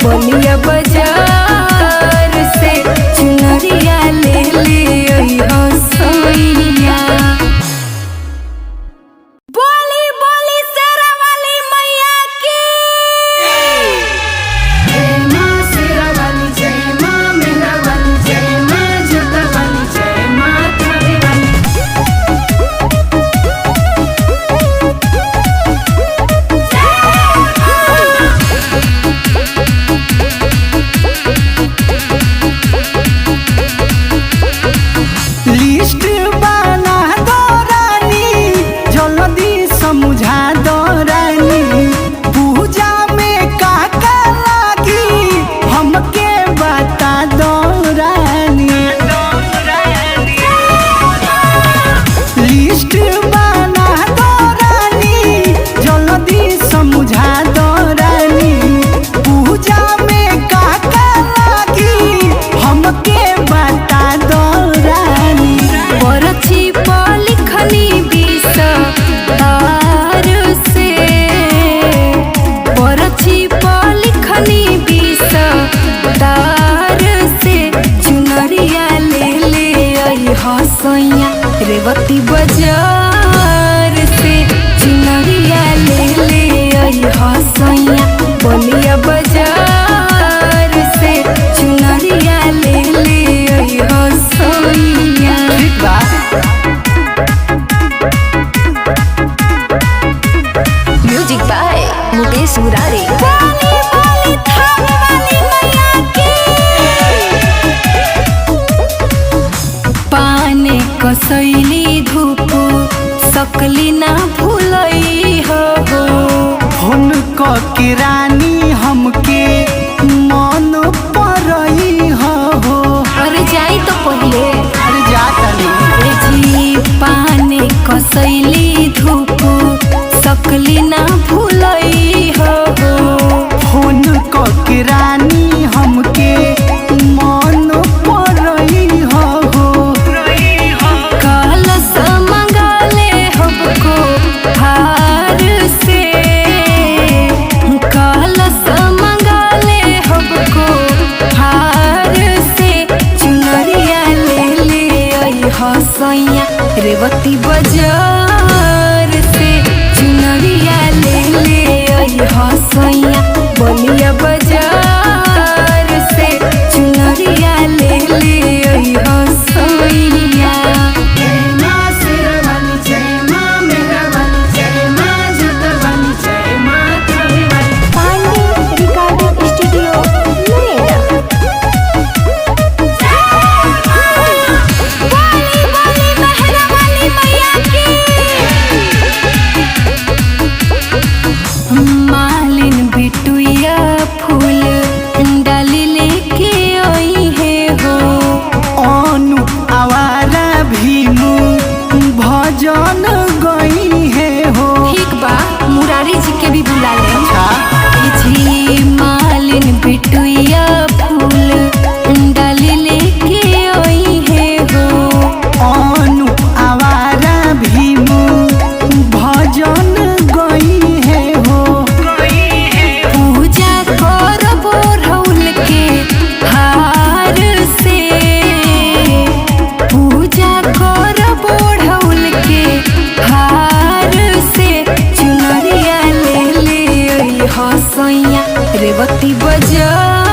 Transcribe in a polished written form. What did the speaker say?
बलिया बाजार से चुनरिया ले ले हो सोइया। बोली बोली शेरा वाली मैया की। जय मां शेरा वाली, जय मां मेरा वाली, जय मां जोता वाली, जय मां थारे वाली। लिस्ट बना दो रानी, जल्दी समझा दो रानी, पूजा में का लागी हमके बता दो रानी। लिस्ट बना दो रानी, जल्दी समझा दो रानी, पूजा में का लागी हमके बता दो रानी। परछी पर लिखनी तार से, परछी पर लिखनी तार से चुनरिया ले ले आई हसैया। रेवती बाजार से चुनरिया ले ले आई हसैया। बलिया बाजार से चुनरिया ले ले आई हसैया। ठीक बा। Music by Mukesh Murari. बोली बोली थाने वाली मैया की। पाने कसैली धूप सकली ना भूलई हो। फोन के रानी हमके मन परई हो। अरे जाई तो पहले। अरे जा तनी। जी पाने कसैली धूप सकली ना भूलई हो। फोन के रानी हमके मन परई हो। कलश मंगाले हमको हार से, कलश मंगाले हमको हार से चुनरिया ले ले आई हसैया। रेवती बाजार से चुनरिया ले ले आई हसैया। बलिया बाजार से चुनरिया ले ले आई हसैया। जय मां शेरा वाली, जय मां मेरा वाली, जय मां जोता वाली, जय मां थारे वाली। Pandey recording studio Noida. बोली बोली मेहरा वाली मैया की। मालिन बिटुइया फूल डाली लेके आई है हो। अनु आवारा भीमू भजन गई है हो। ठीक बा, मुरारी जी के भी बुला ले। अच्छा। जी मालिन बिटुइया फूल डाली लेके आई है हो। अनु आवारा भीमू भजन गई है हो। पूजा करबो रउल के हार से, पूजा करबो रउल के हार से चुनरिया ले ले आई हसैया। रेवती बाजार